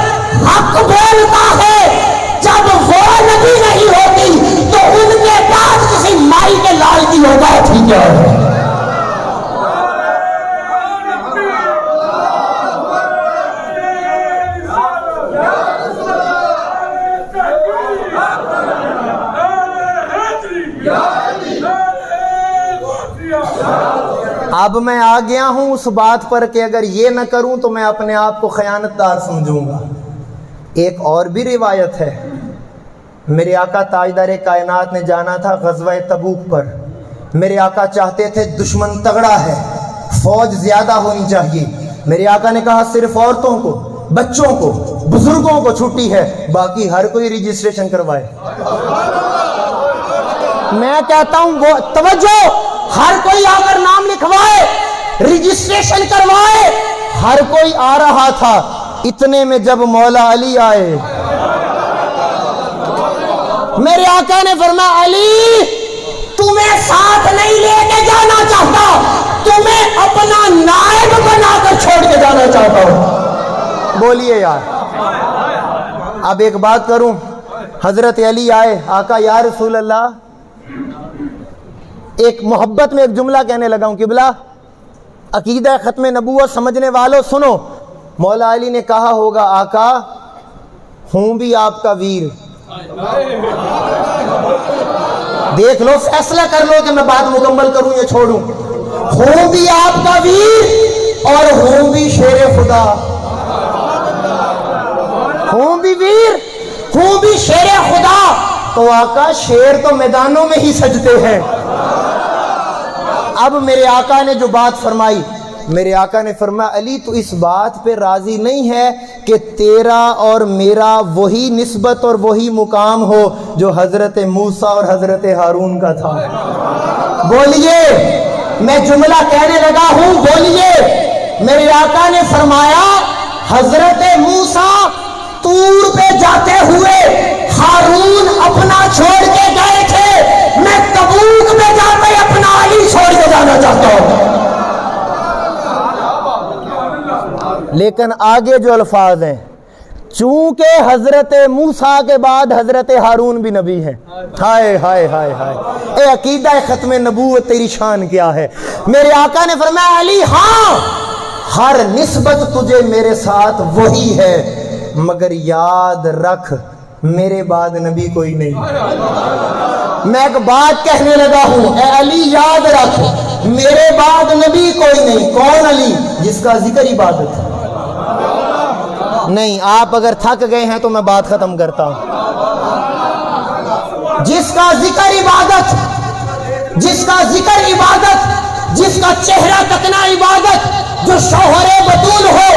حق بولتا ہے جب وہ نبی نہیں ہوتی تو ان کے بعد کسی مائی کے لال کی ہوگا ٹھیک ہے. اب میں آ گیا ہوں اس بات پر کہ اگر یہ نہ کروں تو میں اپنے آپ کو خیانت دار سمجھوں گا. ایک اور بھی روایت ہے، میرے آقا تاجدار کائنات نے جانا تھا غزوہ تبوک پر. میرے آقا چاہتے تھے دشمن تگڑا ہے، فوج زیادہ ہونی چاہیے. میرے آقا نے کہا صرف عورتوں کو، بچوں کو، بزرگوں کو چھٹی ہے، باقی ہر کوئی رجسٹریشن کروائے. میں کہتا ہوں وہ توجہ، ہر کوئی آ کر نام لکھوائے، رجسٹریشن کروائے. ہر کوئی آ رہا تھا. اتنے میں جب مولا علی آئے، میرے آقا نے فرمایا علی تمہیں ساتھ نہیں لے کے جانا چاہتا، تمہیں اپنا نائب بنا کر چھوڑ کے جانا چاہتا ہوں. بولیے یار. اب ایک بات کروں، حضرت علی آئے، آقا یا رسول اللہ، ایک محبت میں ایک جملہ کہنے لگا ہوں. قبلہ عقیدہ ختم نبوت سمجھنے والوں سنو. مولا علی نے کہا ہوگا آقا ہوں بھی آپ کا ویر. دیکھ لو، فیصلہ کر لو کہ میں بات مکمل کروں یا چھوڑوں. ہوں بھی آپ کا ویر اور ہوں بھی شیر خدا. ہوں بھی ویر، ہوں بھی شیر خدا. تو آقا شیر تو میدانوں میں ہی سجتے ہیں. اب میرے آقا نے جو بات فرمائی، میرے آقا نے فرمایا علی تو اس بات پہ راضی نہیں ہے کہ تیرا اور میرا وہی نسبت اور وہی مقام ہو جو حضرت موسیٰ اور حضرت ہارون کا تھا. بولیے، میں جملہ کہنے لگا ہوں، بولیے. میرے آقا نے فرمایا حضرت موسیٰ طور پہ جاتے ہوئے ہارون اپنا چھوڑ کے گئے تھے، میں تبوک پہ جاتے اپنا علی چھوڑ کے جانا چاہتا ہوں. لیکن آگے جو الفاظ ہیں، چونکہ حضرت موسیٰ کے بعد حضرت ہارون بھی نبی ہیں. ہائے ہائے ہائے ہائے، اے عقیدہ ختم نبوت تیری شان کیا ہے. میرے آقا نے فرمایا علی ہاں ہر نسبت تجھے میرے ساتھ وہی ہے، مگر یاد رکھ میرے بعد نبی کوئی نہیں. میں ایک بات کہنے لگا ہوں، اے علی یاد رکھ میرے بعد نبی کوئی نہیں. کون علی؟ جس کا ذکر عبادت ہے. نہیں، آپ اگر تھک گئے ہیں تو میں بات ختم کرتا ہوں. جس کا ذکر عبادت، جس کا ذکر عبادت، جس کا چہرہ تکنا عبادت، جو شوہر بطول ہو،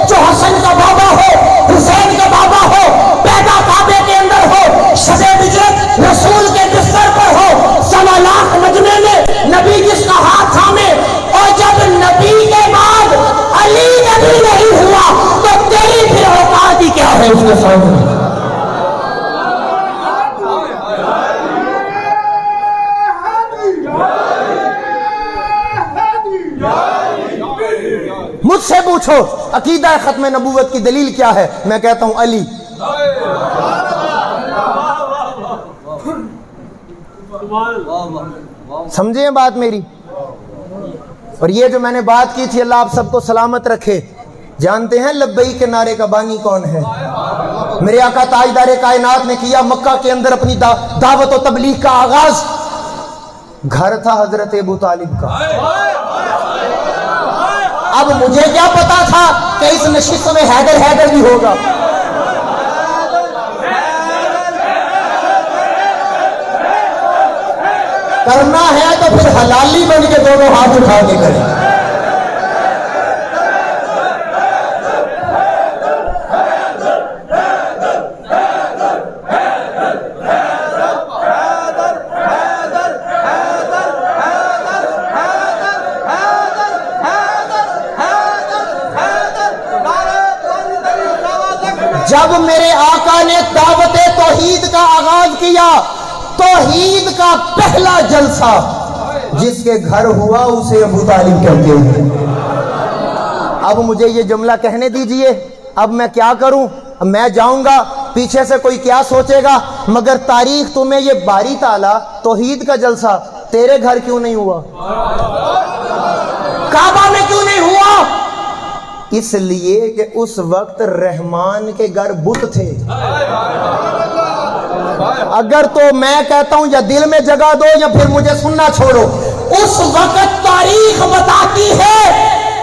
جو حسن کا بابا ہو، حسین کا بابا ہو، پیدا کعبے کے اندر ہو، شب ہجرت رسول کے بستر پر ہو، 1.25 لاکھ مجمع میں نبی جس کا ہاتھ تھامے، اور جب نبی کے بعد علی نبی نہیں ہوا تو تیری پھر اوقات ہی کیا ہے اس کے سامنے. مجھ سے پوچھو عقیدہ ختم نبوت کی دلیل کیا ہے، میں کہتا ہوں علی. سمجھیں بات میری. اور یہ جو میں نے بات کی تھی، اللہ آپ سب کو سلامت رکھے. جانتے ہیں لبیک کے نعرے کا بانی کون ہے؟ میرے آقا تاجدار کائنات نے کیا مکہ کے اندر اپنی دعوت و تبلیغ کا آغاز، گھر تھا حضرت ابو طالب کا۔ اب مجھے کیا پتا تھا کہ اس نشست میں حیدر بھی ہوگا۔ کرنا ہے تو پھر حلالی بن کے دونوں ہاتھ اٹھا کے کریں۔ جب میرے آقا نے دعوت توحید کا آغاز کیا، توحید کا پہلا جلسہ جس کے گھر ہوا اسے ابو طالب کہتے ہیں۔ اب مجھے یہ جملہ کہنے دیجئے، اب میں کیا کروں؟ میں جاؤں گا، پیچھے سے کوئی کیا سوچے گا، مگر تاریخ تمہیں یہ باری تعالیٰ توحید کا جلسہ تیرے گھر کیوں نہیں ہوا؟ کعبہ میں کیوں نہیں ہوا؟ اس لیے کہ اس وقت رحمان کے گھر بت تھے۔ اگر تو میں کہتا ہوں یا دل میں جگہ دو یا پھر مجھے سننا چھوڑو، اس وقت تاریخ بتاتی ہے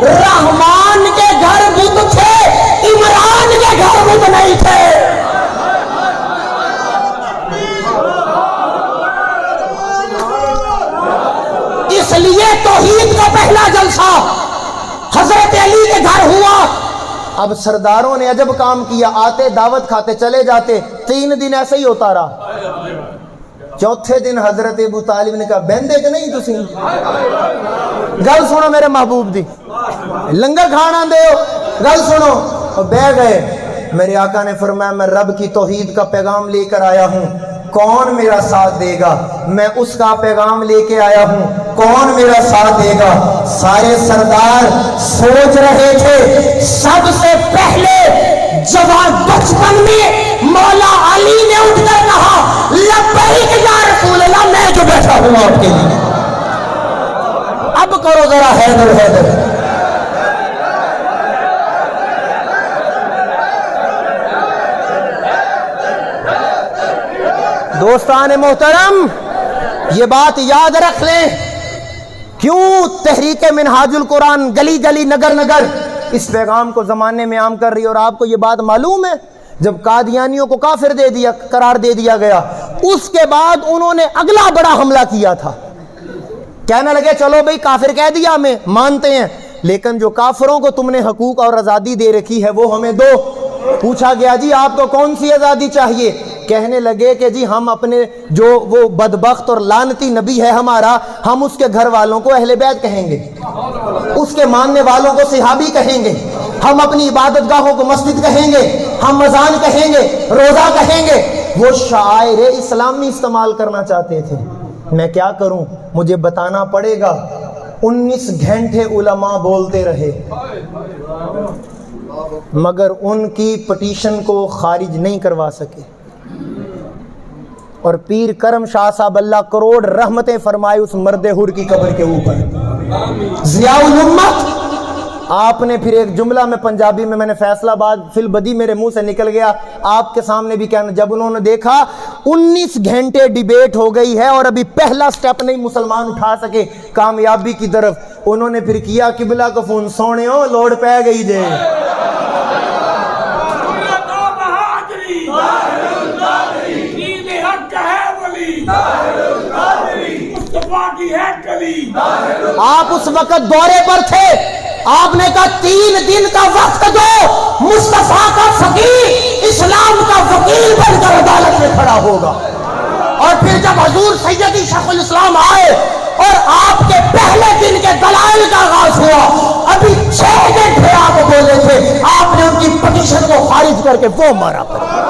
رحمان کے گھر بت تھے، عمران کے گھر بت نہیں تھے۔ اس لیے توحید کا پہلا جلسہ حضرت علی کے گھر ہوا۔ اب سرداروں نے عجب کام کیا، آتے دعوت کھاتے چلے جاتے، 3 دن ایسے ہی ہوتا رہا۔ چوتھے دن حضرت ابو طالب نے کہا بہندے کہ نہیں تسی گل سنو میرے محبوب دی، لنگر کھانا دے ہو، گل سنو۔ اور بہ گئے۔ میرے آقا نے فرمایا میں رب کی توحید کا پیغام لے کر آیا ہوں، کون میرا ساتھ دے گا؟ میں اس کا پیغام لے کے آیا ہوں، کون میرا ساتھ دے گا؟ سارے سردار سوچ رہے تھے۔ سب سے پہلے جوان بچپن میں مولا علی نے اٹھ کر کہا لبیک یا رسول اللہ، میں جو بیٹھا ہوں آپ کے لیے۔ اب کرو ذرا حیدر حیدر۔ دوستان محترم، یہ بات یاد رکھ لیں، کیوں تحریک منہاج القرآن گلی گلی نگر نگر اس پیغام کو زمانے میں عام کر رہی ہے۔ اور آپ کو یہ بات معلوم ہے جب قادیانیوں کو کافر قرار دے دیا گیا، اس کے بعد انہوں نے اگلا بڑا حملہ کیا تھا، کہنے لگے چلو بھئی کافر کہہ دیا ہمیں مانتے ہیں، لیکن جو کافروں کو تم نے حقوق اور آزادی دے رکھی ہے وہ ہمیں دو۔ پوچھا گیا جی آپ کو کون سی آزادی چاہیے؟ کہنے لگے کہ جی ہم اپنے جو وہ بدبخت اور لعنتی نبی ہے ہمارا، ہم اس کے گھر والوں کو اہل بیت کہیں گے، اس کے ماننے والوں کو صحابی کہیں گے، ہم اپنی عبادت گاہوں کو مسجد کہیں گے، ہم اذان کہیں گے، روزہ کہیں گے۔ وہ شعائر اسلامی استعمال کرنا چاہتے تھے۔ میں کیا کروں؟ مجھے بتانا پڑے گا۔ 19 گھنٹے علماء بولتے رہے مگر ان کی پٹیشن کو خارج نہیں کروا سکے۔ اور پیر کرم شاہ صاحب اللہ کروڑ رحمتیں فرمائے اس مرد حر کی قبر کے اوپر، ضیاء الامت۔ آپ نے پھر ایک جملہ میں پنجابی میں نے فیصلہ آباد فی البدی میرے منہ سے نکل گیا، آپ کے سامنے بھی کہنا، جب انہوں نے دیکھا 19 گھنٹے ڈیبیٹ ہو گئی ہے اور ابھی پہلا سٹیپ نہیں مسلمان اٹھا سکے کامیابی کی طرف، انہوں نے پھر کیا قبلہ کو فون، سونے ہو لوڑ پہ گئی جے۔ آپ اس وقت دورے پر تھے، آپ نے کہا 3 دن کا وقت دو، مصطفیٰ کا فقیر اسلام کا وکیل بن کر عدالت میں کھڑا ہوگا۔ اور پھر جب حضور سیدی شیخ الاسلام آئے اور آپ کے پہلے دن کے دلائل کا آغاز ہوا، ابھی 6 گھنٹے آپ بولے تھے، آپ نے ان کی پٹیشن کو خارج کر کے وہ مارا پڑا۔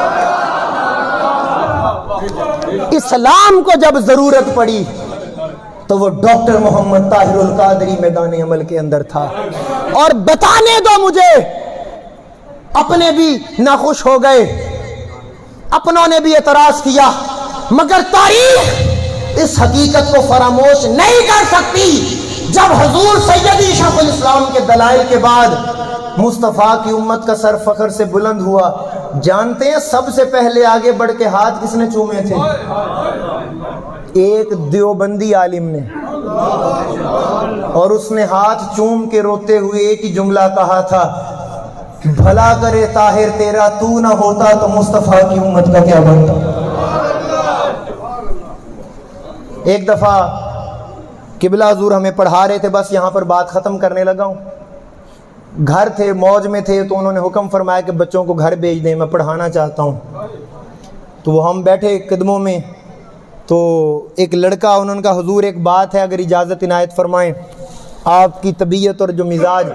اسلام کو جب ضرورت پڑی تو وہ ڈاکٹر محمد طاہر القادری میدان عمل کے اندر تھا۔ اور بتانے دو مجھے، اپنے بھی ناخوش ہو گئے، اپنوں نے بھی اعتراض کیا، مگر تاریخ اس حقیقت کو فراموش نہیں کر سکتی جب حضور سیدی شیخ الاسلام کے دلائل کے بعد مصطفیٰ کی امت کا سر فخر سے بلند ہوا، جانتے ہیں سب سے پہلے آگے بڑھ کے ہاتھ کس نے چومے تھے؟ ایک دیوبندی عالم نے، اور اس نے ہاتھ چوم کے روتے ہوئے ایک ہی جملہ کہا تھا، بھلا کرے طاہر تیرا، تو نہ ہوتا تو مصطفیٰ کی امت کا کیا بنتا۔ ایک دفعہ قبلہ حضور ہمیں پڑھا رہے تھے، بس یہاں پر بات ختم کرنے لگا ہوں، گھر تھے، موج میں تھے، تو انہوں نے حکم فرمایا کہ بچوں کو گھر بھیج دیں، میں پڑھانا چاہتا ہوں۔ تو وہ ہم بیٹھے قدموں میں، تو ایک لڑکا، انہوں نے کہا حضور ایک بات ہے، اگر اجازت عنایت فرمائیں، آپ کی طبیعت اور جو مزاج،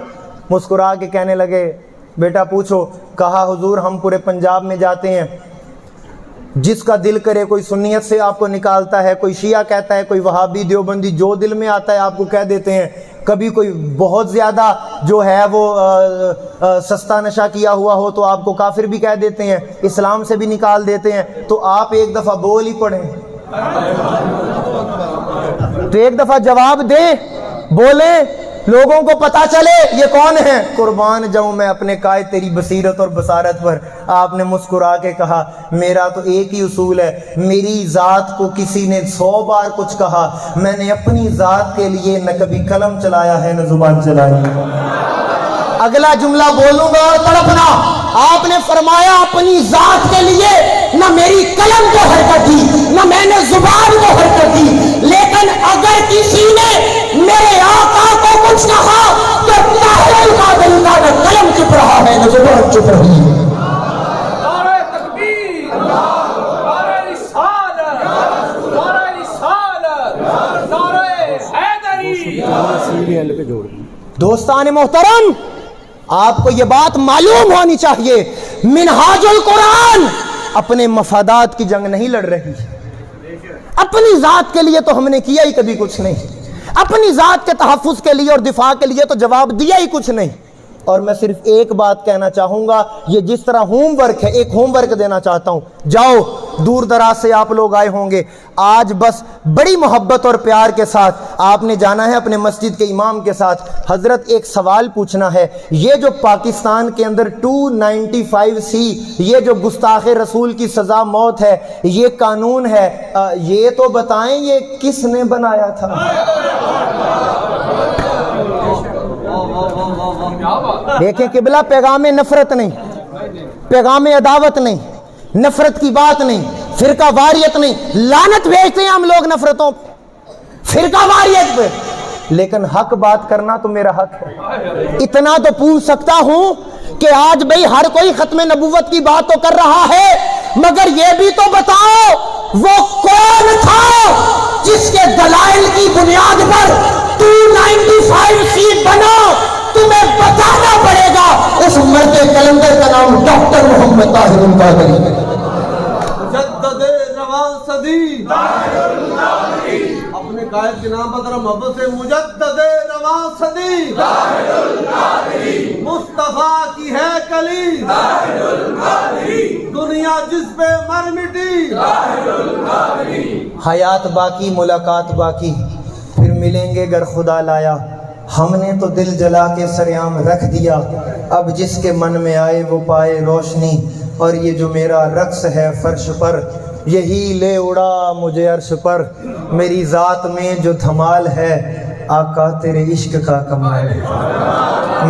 مسکرا کے کہنے لگے بیٹا پوچھو۔ کہا حضور ہم پورے پنجاب میں جاتے ہیں، جس کا دل کرے کوئی سنیت سے آپ کو نکالتا ہے، کوئی شیعہ کہتا ہے، کوئی وہابی، دیوبندی، جو دل میں آتا ہے آپ کو کہہ دیتے ہیں، کبھی کوئی بہت زیادہ جو ہے وہ سستا نشہ کیا ہوا ہو تو آپ کو کافر بھی کہہ دیتے ہیں، اسلام سے بھی نکال دیتے ہیں، تو آپ ایک دفعہ بول ہی پڑیں، تو ایک دفعہ جواب دیں، بولیں، لوگوں کو پتا چلے یہ کون ہے۔ قربان جاؤں میں اپنے قائد تیری بصیرت اور بصارت پر۔ آپ نے مسکرا کے کہا میرا تو ایک ہی اصول ہے، میری ذات کو کسی نے 100 بار کچھ کہا، میں نے اپنی ذات کے لیے نہ کبھی قلم چلایا ہے نہ زبان چلائی ہے۔ اگلا جملہ بولوں گا اور تڑپنا، آپ نے فرمایا اپنی ذات کے لیے نہ میری قلم کو حرکت دی نہ میں نے زبان کو حرکت دی، لیکن اگر کسی نے میرے آقا کو کچھ کہا تو طاہر القادری کا نہ قلم چپ رہا ہے نہ زبان چپ رہی ہے۔ نعرہ تکبیر، نعرہ رسالت، نعرہ رسالت، نعرہ حیدری۔ دوستان محترم، آپ کو یہ بات معلوم ہونی چاہیے، منہاج القرآن اپنے مفادات کی جنگ نہیں لڑ رہی، اپنی ذات کے لیے تو ہم نے کیا ہی کبھی کچھ نہیں، اپنی ذات کے تحفظ کے لیے اور دفاع کے لیے تو جواب دیا ہی کچھ نہیں۔ اور میں صرف ایک بات کہنا چاہوں گا، یہ جس طرح ہوم ورک ہے، ایک ہوم ورک دینا چاہتا ہوں، جاؤ، دور دراز سے آپ لوگ آئے ہوں گے، آج بس بڑی محبت اور پیار کے ساتھ آپ نے جانا ہے اپنے مسجد کے امام کے ساتھ، حضرت ایک سوال پوچھنا ہے، یہ جو پاکستان کے اندر 295C، یہ جو گستاخ رسول کی سزا موت ہے، یہ قانون ہے، یہ تو بتائیں یہ کس نے بنایا تھا؟ دیکھیں قبلہ، پیغام نفرت نہیں، پیغام عداوت نہیں، نفرت کی بات نہیں، فرقہ واریت نہیں، لعنت بھیجتے ہیں ہم لوگ نفرتوں، فرقہ واریت پہ، لیکن حق بات کرنا تو میرا حق ہے۔ اتنا تو پوچھ سکتا ہوں کہ آج بھئی ہر کوئی ختم نبوت کی بات تو کر رہا ہے، مگر یہ بھی تو بتاؤ وہ کون تھا جس کے دلائل کی بنیاد پر 295C بنا؟ تمہیں بتانا پڑے گا، اس مرد کلندر کا نام ڈاکٹر محمد طاہر القادری ہے۔ مجدد رواں صدی، اپنے قائد کے نام پر ذرا محبت سے، مجدد رواں صدی، مصطفیٰ کی ہے کلی، دنیا جس پہ مر مٹی، حیات باقی ملاقات باقی، پھر ملیں گے گر خدا لایا، ہم نے تو دل جلا کے سریام رکھ دیا، اب جس کے من میں آئے وہ پائے روشنی، اور یہ جو میرا رقص ہے فرش پر، یہی لے اڑا مجھے عرش پر، میری ذات میں جو دھمال ہے آقا تیرے عشق کا کمال ہے۔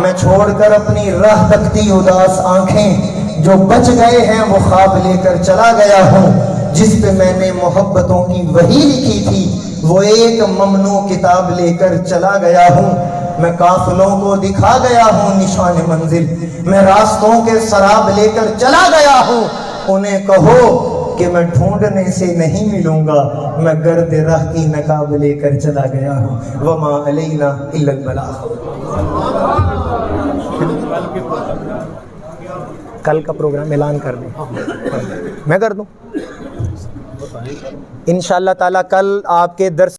میں چھوڑ کر اپنی راہ تکتی اداس آنکھیں، جو بچ گئے ہیں وہ خواب لے کر چلا گیا ہوں، جس پہ میں نے محبتوں کی وحی لکھی تھی وہ ایک ممنوع کتاب لے کر چلا گیا ہوں، میں قافلوں کو دکھا گیا ہوں نشان منزل، میں راستوں کے سراب لے کر چلا گیا ہوں، انہیں کہو کہ میں ڈھونڈنے سے نہیں ملوں گا، میں گرد راہ کی نقاب لے کر چلا گیا ہوں، وما علینا الا البلاغ۔ کل کا پروگرام اعلان کر دیں، میں کر دوں انشاءاللہ تعالیٰ۔ کل آپ کے درس